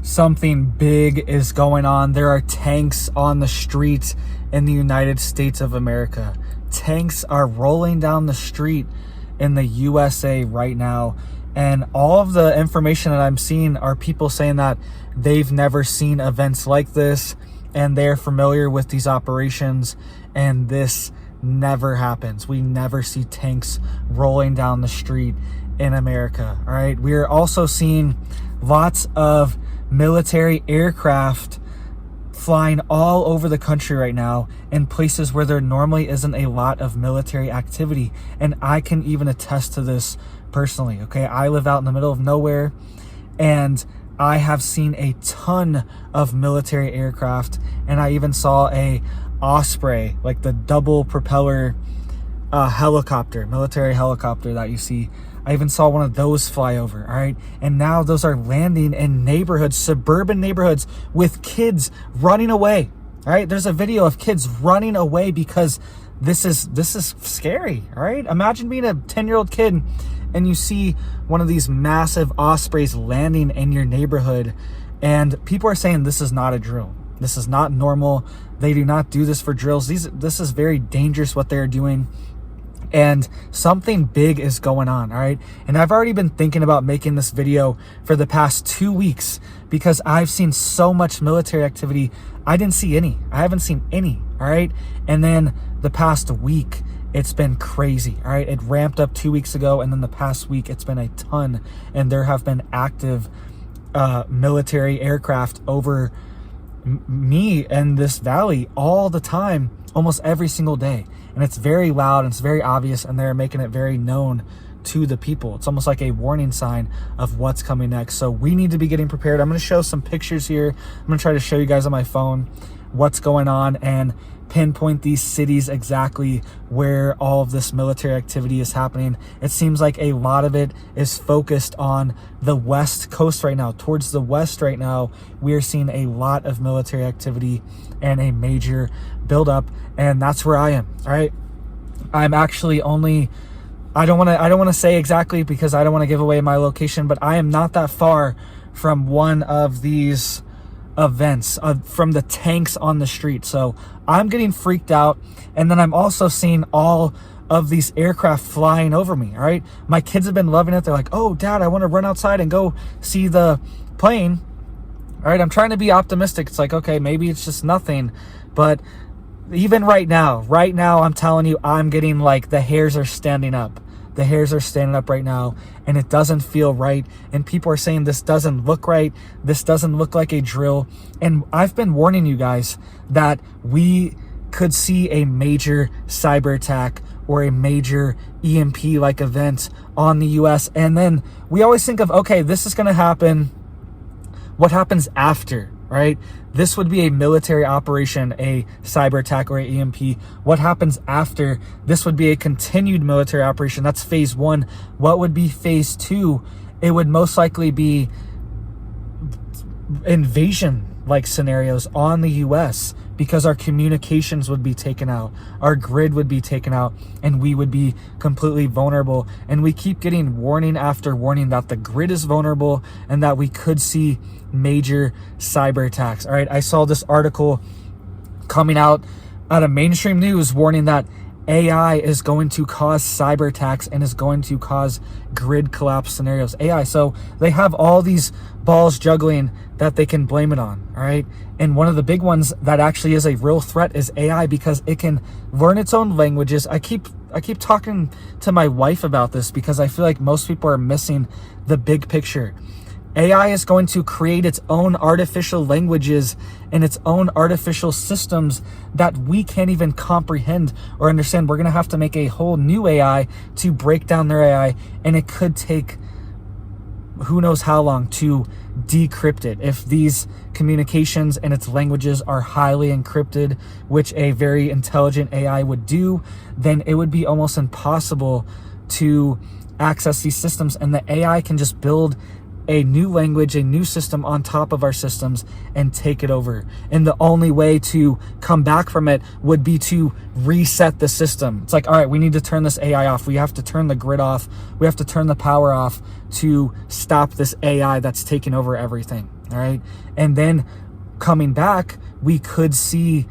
Something big is going on. There are tanks on the street in the United States of America. Tanks are rolling down the street in the USA right now. And all of the information that I'm seeing are people saying that they've never seen events like this and they're familiar with these operations, and this never happens. We never see tanks rolling down the street in America. All right. We are also seeing lots of military aircraft flying all over the country right now in places where there normally isn't a lot of military activity. And I can even attest to this personally. Okay. I live out in the middle of nowhere, and I have seen a ton of military aircraft, and I even saw a Osprey, like the double propeller helicopter, military helicopter that you see. I even saw one of those fly over. All right. And now those are landing in neighborhoods, suburban neighborhoods, with kids running away. All right. There's a video of kids running away because this is scary. All right. Imagine being a 10-year-old kid and you see one of these massive ospreys landing in your neighborhood, and people are saying this is not a drill. This is not normal. They do not do this for drills. This is very dangerous what they're doing. And something big is going on, all right? And I've already been thinking about making this video for the past 2 weeks because I've seen so much military activity. I didn't see any. I haven't seen any, all right? And then the past week, it's been crazy, all right? It ramped up 2 weeks ago, and then the past week, it's been a ton. And there have been active military aircraft over me and this valley all the time, almost every single day. And it's very loud and it's very obvious, and they're making it very known to the people. It's almost like a warning sign of what's coming next. So we need to be getting prepared. I'm going to show some pictures here. I'm going to try to show you guys on my phone what's going on and pinpoint these cities exactly where all of this military activity is happening. It seems like a lot of it is focused on the West Coast right now. Towards the west right now, we are seeing a lot of military activity and a major buildup, and that's where I am. All right. I'm actually only, I don't want to say exactly because I don't want to give away my location, but I am not that far from one of these events, from the tanks on the street. So I'm getting freaked out. And then I'm also seeing all of these aircraft flying over me. All right. My kids have been loving it. They're like, oh, Dad, I want to run outside and go see the plane. All right. I'm trying to be optimistic. It's like, okay, maybe it's just nothing. But even right now, I'm telling you, I'm getting like the hairs are standing up. The hairs are standing up right now, and it doesn't feel right. And people are saying this doesn't look right. This doesn't look like a drill. And I've been warning you guys that we could see a major cyber attack or a major EMP-like event on the U.S. And then we always think of, okay, this is going to happen. What happens after, right? This would be a military operation, a cyber attack or a EMP. What happens after? This would be a continued military operation. That's phase 1. What would be phase 2? It would most likely be invasion-like scenarios on the U.S. because our communications would be taken out, our grid would be taken out, and we would be completely vulnerable. And we keep getting warning after warning that the grid is vulnerable and that we could see major cyber attacks. All right, I saw this article coming out of mainstream news warning that AI is going to cause cyber attacks and is going to cause grid collapse scenarios. AI, so they have all these balls juggling that they can blame it on. All right, and one of the big ones that actually is a real threat is AI, because it can learn its own languages. I keep talking to my wife about this because I feel like most people are missing the big picture. AI is going to create its own artificial languages and its own artificial systems that we can't even comprehend or understand. We're going to have to make a whole new AI to break down their AI, and it could take who knows how long to decrypt it. If these communications and its languages are highly encrypted, which a very intelligent AI would do, then it would be almost impossible to access these systems, and the AI can just build a new language, a new system on top of our systems and take it over. And the only way to come back from it would be to reset the system. It's like, all right, we need to turn this AI off. We have to turn the grid off. We have to turn the power off to stop this AI that's taking over everything. all right? And then coming back, we could see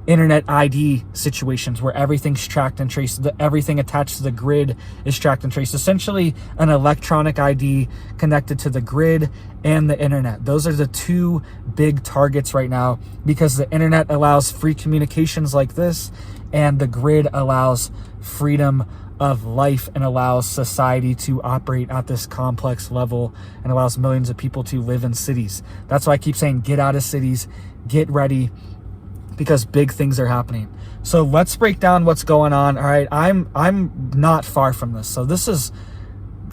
internet ID situations where everything's tracked and traced. Everything attached to the grid is tracked and traced. Essentially, an electronic ID connected to the grid and the internet. Those are the two big targets right now, because the internet allows free communications like this, and the grid allows freedom of life and allows society to operate at this complex level and allows millions of people to live in cities. That's why I keep saying, get out of cities, get ready, because big things are happening. So let's break down what's going on. All right, I'm not far from this. So this is,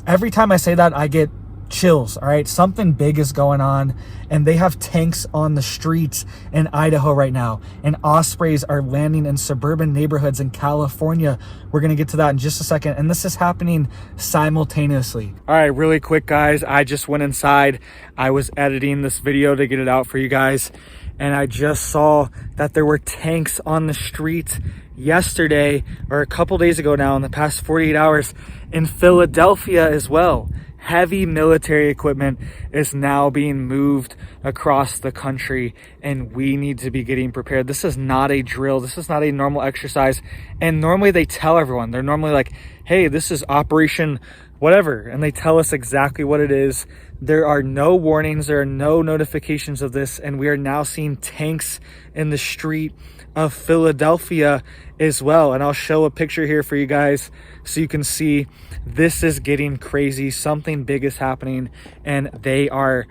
every time I say that, I get chills. All right, something big is going on, and they have tanks on the streets in Idaho right now, and ospreys are landing in suburban neighborhoods in California. We're gonna get to that in just a second, and this is happening simultaneously. All right, really quick, guys, I just went inside. I was editing this video to get it out for you guys, and I just saw that there were tanks on the street yesterday, or a couple days ago now, in the past 48 hours in Philadelphia as well. Heavy military equipment is now being moved across the country, and we need to be getting prepared. This is not a drill. This is not a normal exercise. And normally they tell everyone, they're normally like, hey, this is Operation whatever, and they tell us exactly what it is. There are no warnings, there are no notifications of this, and we are now seeing tanks in the street of Philadelphia as well. And I'll show a picture here for you guys so you can see this is getting crazy. Something big is happening, and they are,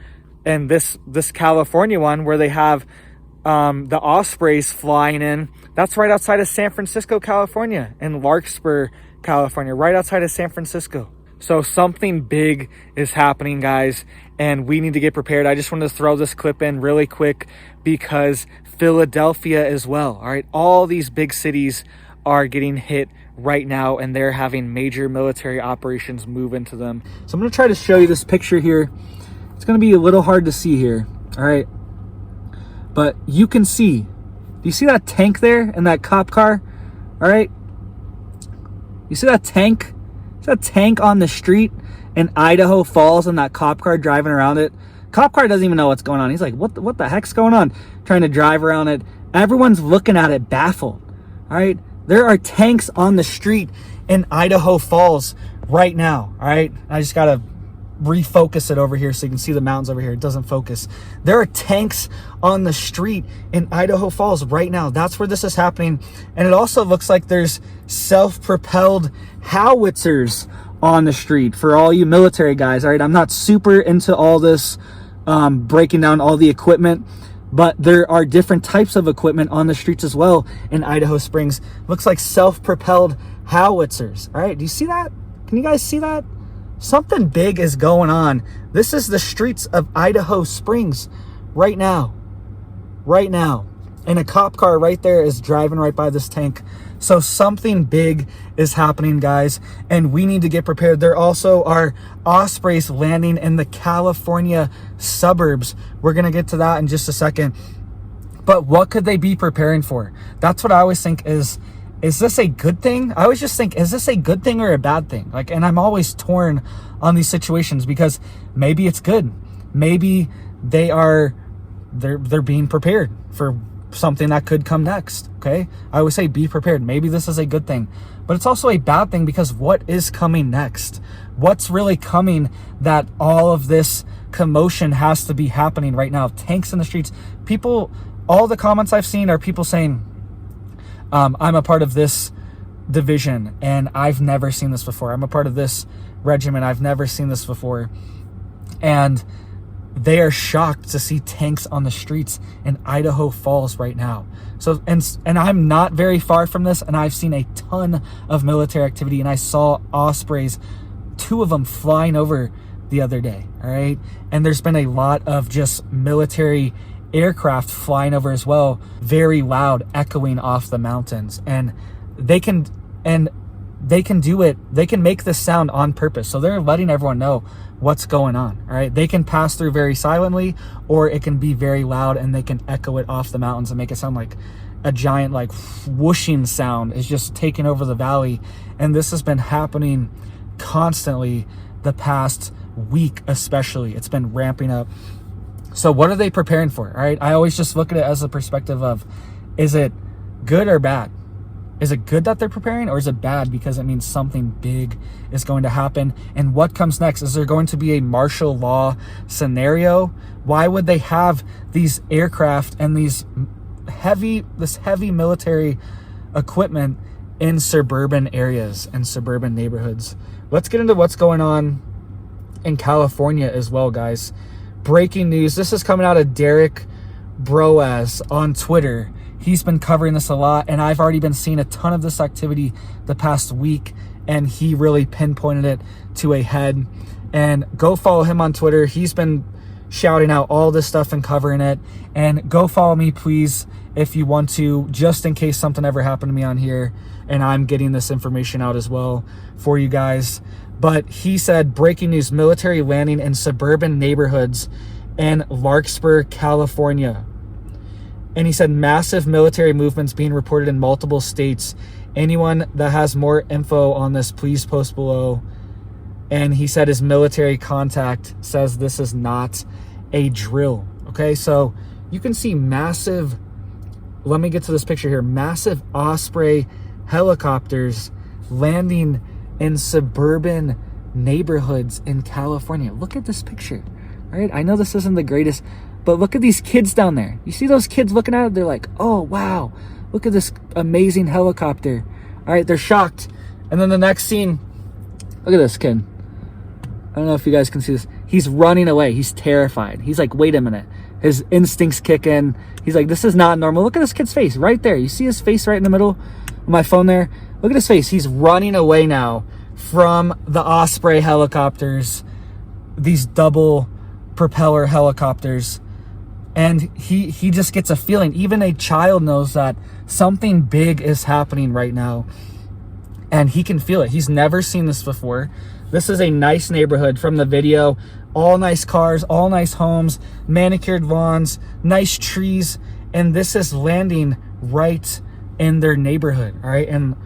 and this California one where they have the ospreys flying in, that's right outside of San Francisco, California, in Larksper, California, right outside of San Francisco. So something big is happening, guys, and we need to get prepared. I just wanted to throw this clip in really quick because Philadelphia as well, all right? All these big cities are getting hit right now, and they're having major military operations move into them. So I'm going to try to show you this picture here. It's going to be a little hard to see here, all right? But you can see, do you see that tank there and that cop car, all right? You see that tank? That tank on the street in Idaho Falls and that cop car driving around it. Cop car doesn't even know what's going on. He's like, what the heck's going on? Trying to drive around it. Everyone's looking at it baffled. All right. There are tanks on the street in Idaho Falls right now. All right. I just got to refocus it over here so you can see the mountains over here. It doesn't focus. There are tanks on the street in Idaho Falls right now. That's where this is happening. And it also looks like there's self-propelled howitzers on the street for all you military guys. All right, I'm not super into all this breaking down all the equipment, but there are different types of equipment on the streets as well in Idaho Springs. Looks like self-propelled howitzers. All right, do you see that? Can you guys see that? Something big is going on. This is the streets of Idaho Springs right now. Right now. And a cop car right there is driving right by this tank. So something big is happening, guys, and we need to get prepared. There also are ospreys landing in the California suburbs. We're going to get to that in just a second. But what could they be preparing for? That's what I always think is this a good thing? I always just think, is this a good thing or a bad thing? Like, and I'm always torn on these situations because maybe it's good. Maybe they're being prepared for something that could come next. Okay. I always say be prepared. Maybe this is a good thing, but it's also a bad thing because what is coming next? What's really coming that all of this commotion has to be happening right now? Tanks in the streets. People, all the comments I've seen are people saying, I'm a part of this division and I've never seen this before. I'm a part of this regiment. I've never seen this before. And they are shocked to see tanks on the streets in Idaho Falls right now. So, and I'm not very far from this, and I've seen a ton of military activity, and I saw ospreys, 2 of them flying over the other day, all right? And there's been a lot of just military aircraft flying over as well, very loud, echoing off the mountains. And they can do it, they can make this sound on purpose. So they're letting everyone know what's going on, all right? They can pass through very silently, or it can be very loud and they can echo it off the mountains and make it sound like a giant, like, whooshing sound is just taking over the valley. And this has been happening constantly the past week, especially. It's been ramping up. So what are they preparing for? All right. I always just look at it as a perspective of, is it good or bad? Is it good that they're preparing, or is it bad because it means something big is going to happen? And what comes next? Is there going to be a martial law scenario? Why would they have these aircraft and this heavy military equipment in suburban areas and suburban neighborhoods? Let's get into what's going on in California as well, guys. Breaking news. This is coming out of Derek Broas on Twitter. He's been covering this a lot, and I've already been seeing a ton of this activity the past week, and he really pinpointed it to a head. And go follow him on Twitter. He's been shouting out all this stuff and covering it. And go follow me, please, if you want to, just in case something ever happened to me on here and I'm getting this information out as well for you guys. But he said, breaking news, military landing in suburban neighborhoods in Larksper, California. And he said, massive military movements being reported in multiple states. Anyone that has more info on this, please post below. And he said his military contact says this is not a drill. Okay, so you can see massive, let me get to this picture here, massive Osprey helicopters landing in suburban neighborhoods in California. Look at this picture. All right, I know this isn't the greatest, but look at these kids down there. You see those kids looking at it? They're like, oh, wow, look at this amazing helicopter. All right, they're shocked. And then the next scene, look at this kid. I don't know if you guys can see this. He's running away. He's terrified. He's like, wait a minute. His instincts kick in. He's like, this is not normal. Look at this kid's face right there. You see his face right in the middle of my phone there? Look at his face. He's running away now from the Osprey helicopters, these double propeller helicopters. And he just gets a feeling. Even a child knows that something big is happening right now. And he can feel it. He's never seen this before. This is a nice neighborhood from the video. All nice cars, all nice homes, manicured lawns, nice trees. And this is landing right in their neighborhood, all right? And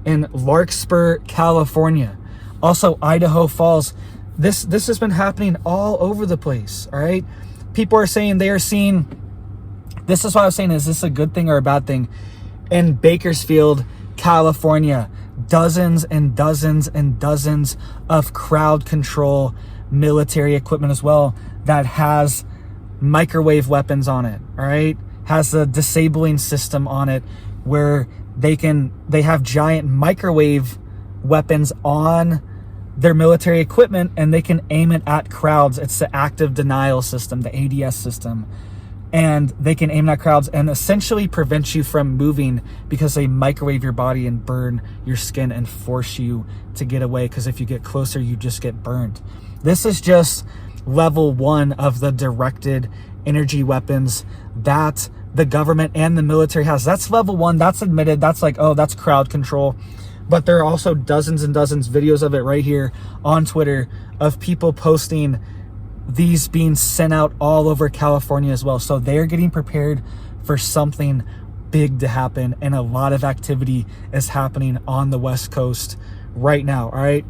in Larksper, California. Also, Idaho Falls. This has been happening all over the place, all right? People are saying they are seeing, this is what I was saying, is this a good thing or a bad thing? In Bakersfield, California, dozens and dozens and dozens of crowd control military equipment as well that has microwave weapons on it, all right? Has a disabling system on it where they have giant microwave weapons on their military equipment and they can aim it at crowds. It's the active denial system, the ADS system. And they can aim at crowds and essentially prevent you from moving because they microwave your body and burn your skin and force you to get away, because if you get closer, you just get burned. This is just level 1 of the directed energy weapons that the government and the military has. That's level 1. That's admitted. That's like, oh, that's crowd control. But there are also dozens and dozens videos of it right here on Twitter of people posting these being sent out all over California as well. So they're getting prepared for something big to happen, and a lot of activity is happening on the West Coast right now, all right?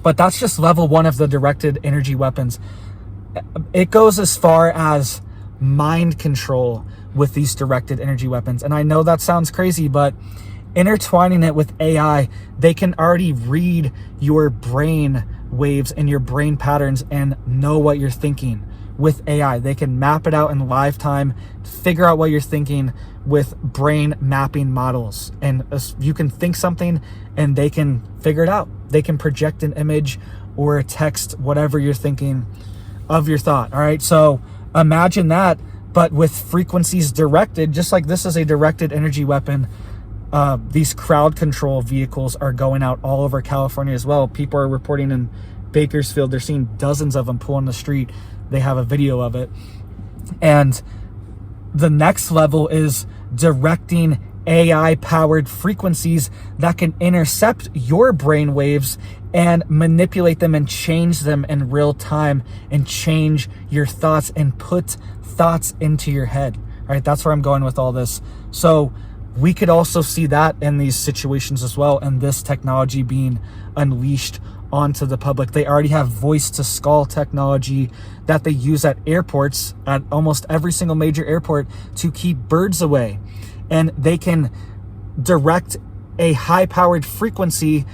But that's just level 1 of the directed energy weapons. It goes as far as mind control with these directed energy weapons. And I know that sounds crazy, but intertwining it with AI, they can already read your brain waves and your brain patterns and know what you're thinking with AI. They can map it out in live time, figure out what you're thinking with brain mapping models. And you can think something and they can figure it out. They can project an image or a text, whatever you're thinking of your thought. All right. So imagine that, but with frequencies directed, just like this is a directed energy weapon. These crowd control vehicles are going out all over California as well. People are reporting in Bakersfield, they're seeing dozens of them pull on the street. They have a video of it. And the next level is directing AI-powered frequencies that can intercept your brain waves and manipulate them and change them in real time and change your thoughts and put thoughts into your head. All right, that's where I'm going with all this. So we could also see that in these situations as well, and this technology being unleashed onto the public. They already have voice-to-skull technology that they use at airports, at almost every single major airport, to keep birds away. And they can direct a high-powered frequency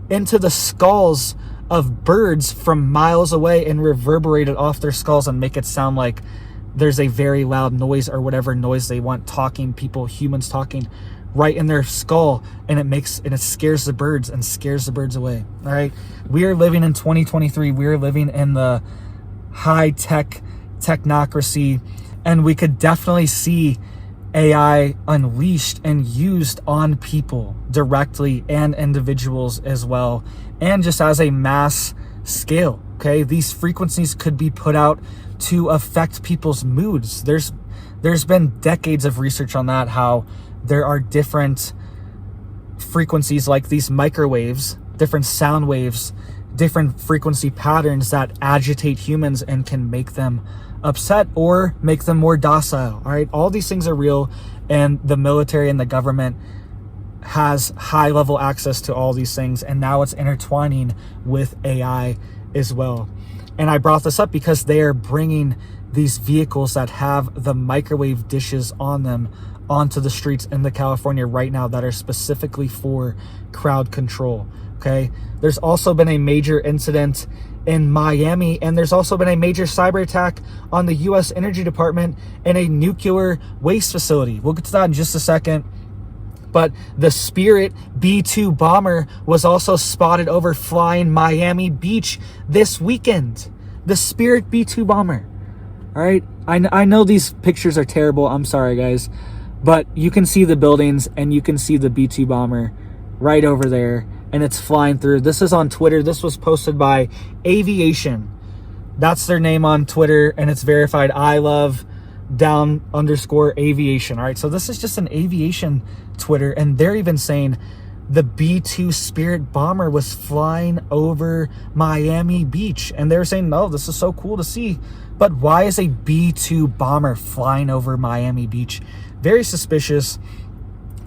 into the skulls of birds from miles away and reverberate it off their skulls and make it sound like there's a very loud noise or whatever noise they want, talking people, humans talking right in their skull, and it scares the birds and scares the birds away. All right, we are living in 2023. We are living in the high-tech technocracy, and we could definitely see AI unleashed and used on people directly and individuals as well, and just as a mass scale. Okay, these frequencies could be put out to affect people's moods. There's been decades of research on that, how there are different frequencies like these microwaves, different sound waves, different frequency patterns that agitate humans and can make them upset or make them more docile. All right, all these things are real, and the military and the government has high level access to all these things, and now it's intertwining with AI as well. And I brought this up because they are bringing these vehicles that have the microwave dishes on them onto the streets in the California right now that are specifically for crowd control. Okay, there's also been a major incident in Miami, and there's also been a major cyber attack on the U.S. Energy Department in a nuclear waste facility. We'll get to that in just a second. But the Spirit B-2 bomber was also spotted over flying Miami Beach this weekend. The Spirit B-2 bomber. All right, I know these pictures are terrible. I'm sorry, guys. But you can see the buildings, and you can see the B-2 bomber right over there, and it's flying through. This is on Twitter. This was posted by Aviation. That's their name on Twitter, and it's verified. I love _aviation. All right, so this is just an aviation Twitter, and they're even saying the B-2 Spirit bomber was flying over Miami Beach, and they're saying, no, this is so cool to see. But why is a B-2 bomber flying over Miami Beach? Very suspicious,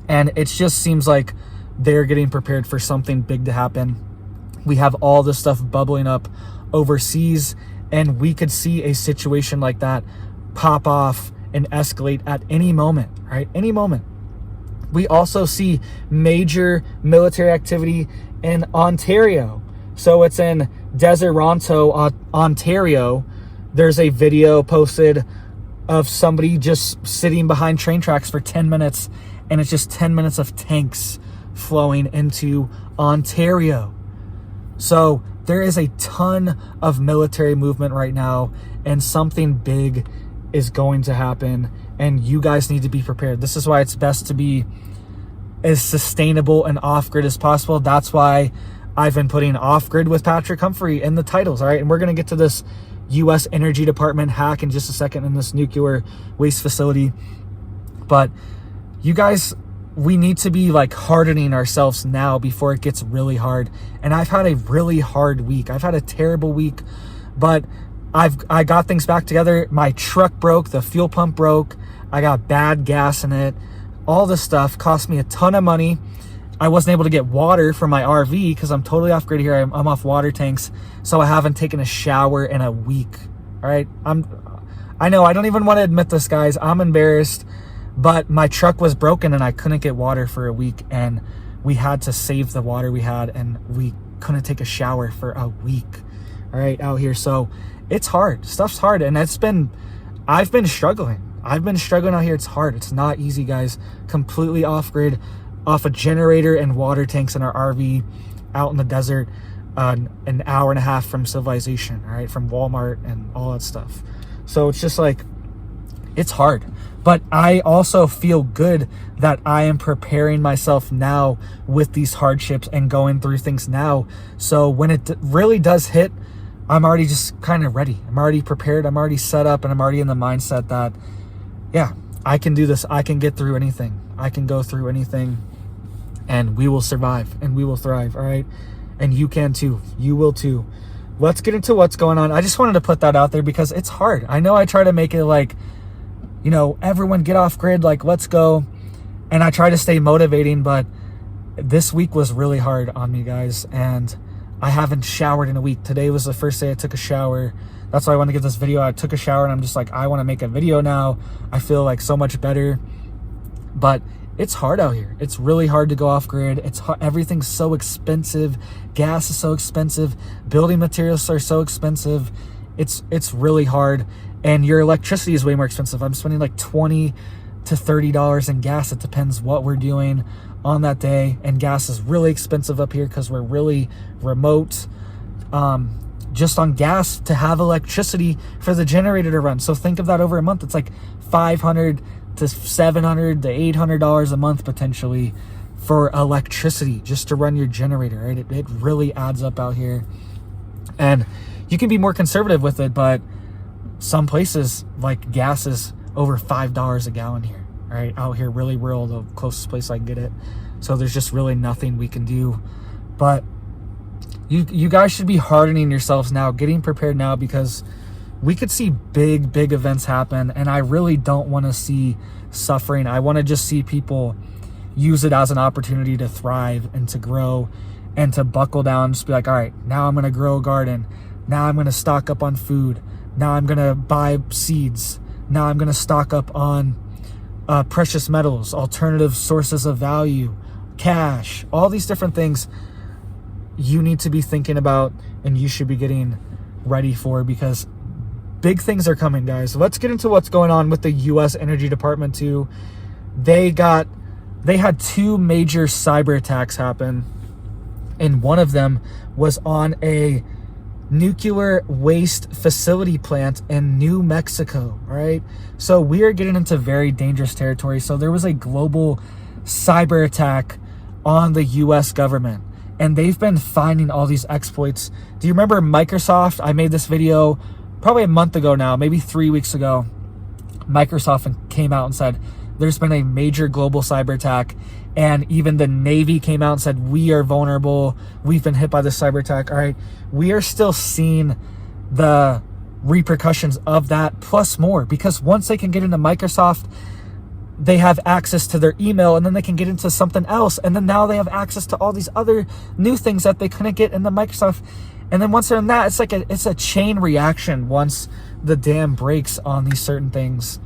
and it just seems like they're getting prepared for something big to happen. We have all this stuff bubbling up overseas, and we could see a situation like that pop off and escalate at any moment, right? Any moment. We also see major military activity in Ontario. So it's in Deseronto, Ontario. There's a video posted of somebody just sitting behind train tracks for 10 minutes, and it's just 10 minutes of tanks flowing into Ontario. So there is a ton of military movement right now, and something big is going to happen, and you guys need to be prepared. This is why it's best to be as sustainable and off-grid as possible. That's why I've been putting off-grid with Patrick Humphrey in the titles, all right? And we're going to get to this U.S. Energy Department hack in just a second in this nuclear waste facility. But you guys, we need to be like hardening ourselves now before it gets really hard. And I've had a really hard week. I've had a terrible week, but I got things back together. My truck broke, the fuel pump broke, I got bad gas in it. All this stuff cost me a ton of money. I wasn't able to get water for my RV because I'm totally off grid here. I'm off water tanks, so I haven't taken a shower in a week. All right, I know I don't even want to admit this, guys. I'm embarrassed, but my truck was broken and I couldn't get water for a week, and we had to save the water we had, and we couldn't take a shower for a week. All right, out here. So it's hard. Stuff's hard, and I've been struggling. I've been struggling out here. It's hard. It's not easy, guys. Completely off grid, off a generator and water tanks in our RV out in the desert, an hour and a half from civilization, all right, from Walmart and all that stuff. So it's just like, it's hard. But I also feel good that I am preparing myself now with these hardships and going through things now. So when it really does hit, I'm already just kind of ready. I'm already prepared. I'm already set up, and I'm already in the mindset that, yeah, I can do this. I can get through anything. I can go through anything, and we will survive and we will thrive. All right. And you can too. You will too. Let's get into what's going on. I just wanted to put that out there because it's hard. I know I try to make it like, you know, everyone get off grid, like, let's go. And I try to stay motivating, but this week was really hard on me, guys. And I haven't showered in a week. Today was the first day I took a shower. That's why I want to get this video. I took a shower and I'm just like, I want to make a video now. I feel like so much better. But it's hard out here. It's really hard to go off grid. Everything's so expensive. Gas is so expensive. Building materials are so expensive. It's really hard. And your electricity is way more expensive. I'm spending like $20 to $30 in gas. It depends what we're doing on that day. And gas is really expensive up here because we're really remote. Just on gas to have electricity for the generator to run. So think of that over a month. It's like $500 to $700 to $800 a month potentially for electricity just to run your generator, right? It really adds up out here. And you can be more conservative with it, but some places like gas is over $5 a gallon here, right? Out here, really rural, the closest place I can get it. So there's just really nothing we can do. But you guys should be hardening yourselves now, getting prepared now, because we could see big events happen, and I really don't want to see suffering. I want to just see people use it as an opportunity to thrive and to grow and to buckle down, just be like, all right, now I'm going to grow a garden. Now I'm going to stock up on food. Now I'm going to buy seeds. Now I'm going to stock up on precious metals, alternative sources of value, cash, all these different things you need to be thinking about and you should be getting ready for, because big things are coming, guys. Let's get into what's going on with the U.S. Energy Department too. They had two major cyber attacks happen, and one of them was on a nuclear waste facility plant in New Mexico, all right? So we are getting into very dangerous territory. So there was a global cyber attack on the U.S. government, and they've been finding all these exploits. Do you remember Microsoft? I made this video probably a month ago now, maybe 3 weeks ago. Microsoft came out and said, there's been a major global cyber attack, and even the Navy came out and said, we are vulnerable. We've been hit by this cyber attack. All right, we are still seeing the repercussions of that plus more, because once they can get into Microsoft, they have access to their email, and then they can get into something else. And then now they have access to all these other new things that they couldn't get in the Microsoft. And then once they're in that, it's a chain reaction once the dam breaks on these certain things.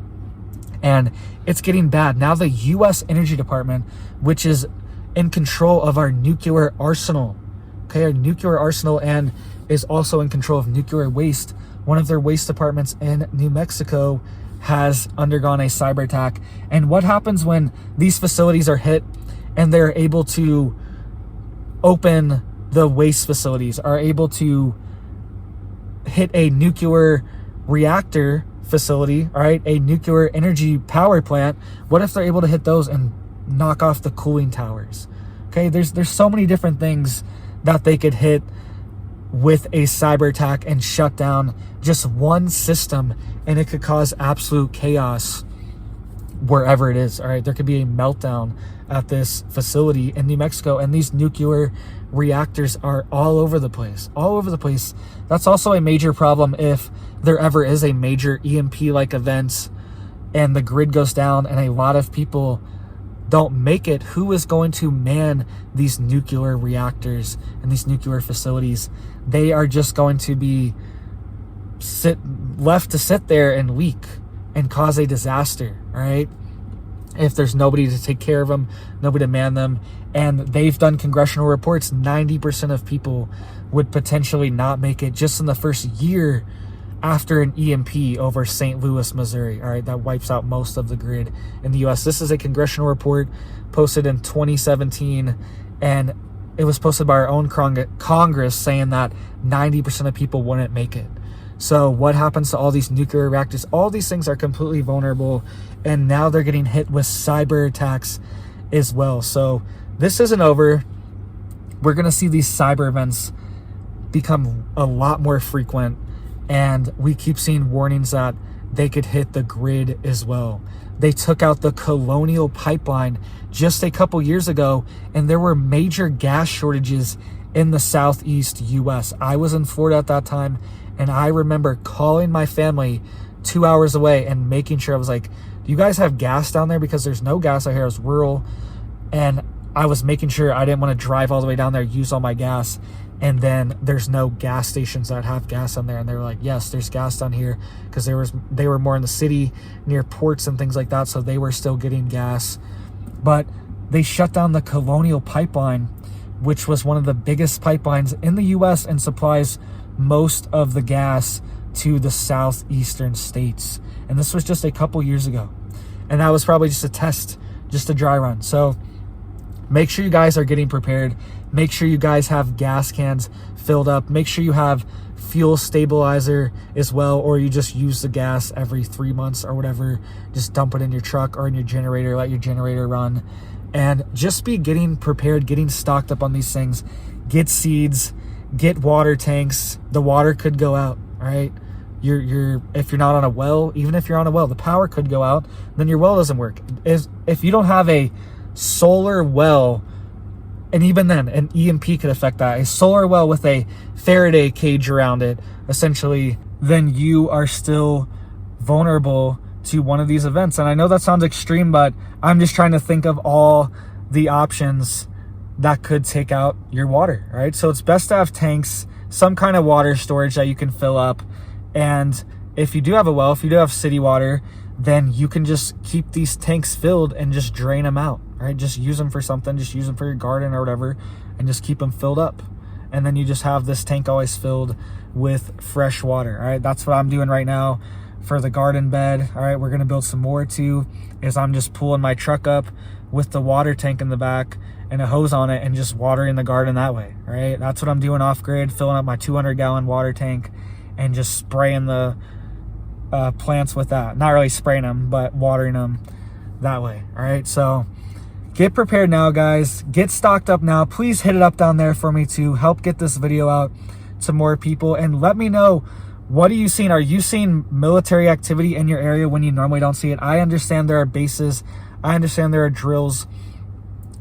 And it's getting bad. Now the U.S. Energy Department, which is in control of our nuclear arsenal, okay, our nuclear arsenal, and is also in control of nuclear waste. One of their waste departments in New Mexico has undergone a cyber attack. And what happens when these facilities are hit and they're able to open the waste facilities, are able to hit a nuclear reactor facility, all right, a nuclear energy power plant? What if they're able to hit those and knock off the cooling towers? Okay, there's so many different things that they could hit with a cyber attack and shut down just one system, and it could cause absolute chaos wherever it is. All right, there could be a meltdown at this facility in New Mexico, and these nuclear reactors are all over the place. That's also a major problem if there ever is a major EMP-like event and the grid goes down and a lot of people don't make it. Who is going to man these nuclear reactors and these nuclear facilities? They are just going to be left to sit there and leak and cause a disaster, all right? If there's nobody to take care of them, nobody to man them. And they've done congressional reports, 90% of people would potentially not make it just in the first year after an EMP over St. Louis, Missouri. All right, that wipes out most of the grid in the U.S. This is a congressional report posted in 2017, and it was posted by our own Congress saying that 90% of people wouldn't make it. So what happens to all these nuclear reactors? All these things are completely vulnerable, and now they're getting hit with cyber attacks as well. So this isn't over. We're going to see these cyber events become a lot more frequent, and we keep seeing warnings that they could hit the grid as well. They took out the Colonial Pipeline just a couple years ago, and there were major gas shortages in the southeast U.S. I was in Florida at that time, and I remember calling my family 2 hours away and making sure, I was like, do you guys have gas down there? Because there's no gas out here. I was rural, and I was making sure I didn't want to drive all the way down there, use all my gas. and then there's no gas stations that have gas on there. And they were like, yes, there's gas down here, because they were more in the city near ports and things like that, so they were still getting gas. But they shut down the Colonial Pipeline, which was one of the biggest pipelines in the US and supplies most of the gas to the southeastern states. And this was just a couple years ago, and that was probably just a test, just a dry run. So make sure you guys are getting prepared. Make sure you guys have gas cans filled up. Make sure you have fuel stabilizer as well, or you just use the gas every 3 months or whatever. Just dump it in your truck or in your generator, let your generator run, and just be getting prepared, getting stocked up on these things. Get seeds, get water tanks. The water could go out, all right? If you're not on a well, even if you're on a well, the power could go out, then your well doesn't work. If you don't have a solar well, and even then, an EMP could affect that. A solar well with a Faraday cage around it, essentially, then you are still vulnerable to one of these events. And I know that sounds extreme, but I'm just trying to think of all the options that could take out your water, right? So it's best to have tanks, some kind of water storage that you can fill up. And if you do have a well, if you do have city water, then you can just keep these tanks filled and just drain them out, right? Just use them for something, just use them for your garden or whatever, and just keep them filled up. And then you just have this tank always filled with fresh water, all right? That's what I'm doing right now for the garden bed, all right? We're gonna build some more too, is I'm just pulling my truck up with the water tank in the back and a hose on it and just watering the garden that way, right? That's what I'm doing off grid, filling up my 200-gallon water tank and just spraying the plants with that. Not really spraying them, but watering them that way. All right, so get prepared now, guys. Get stocked up now. Please hit it up down there for me to help get this video out to more people, and let me know, what are you seeing? Are you seeing military activity in your area when you normally don't see it? I understand there are bases, I understand there are drills,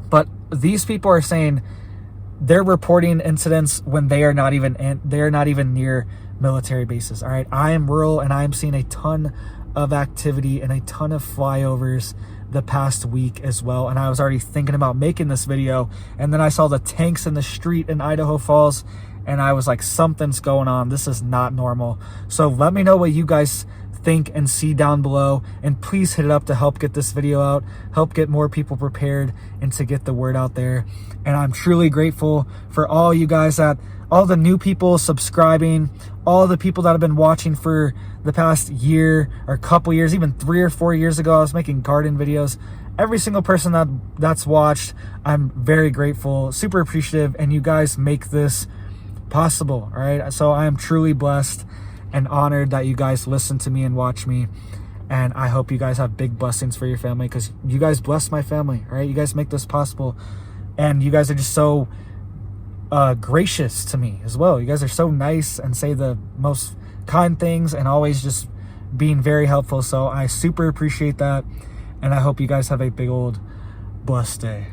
but these people are saying they're reporting incidents when they are not even near military bases. All right, I am rural, and I am seeing a ton of activity and a ton of flyovers the past week as well. And I was already thinking about making this video, and then I saw the tanks in the street in Idaho Falls, and I was like, something's going on. This is not normal. So let me know what you guys think and see down below, and please hit it up to help get this video out, help get more people prepared, and to get the word out there. And I'm truly grateful for all you guys, all the new people subscribing, all the people that have been watching for the past year or couple years, even 3 or 4 years ago, I was making garden videos. Every single person that's watched, I'm very grateful, super appreciative, and you guys make this possible, all right? So I am truly blessed and honored that you guys listen to me and watch me, and I hope you guys have big blessings for your family, because you guys bless my family, all right? You guys make this possible, and you guys are just so gracious to me as well. You guys are so nice and say the most kind things and always just being very helpful. So I super appreciate that, and I hope you guys have a big old blessed day.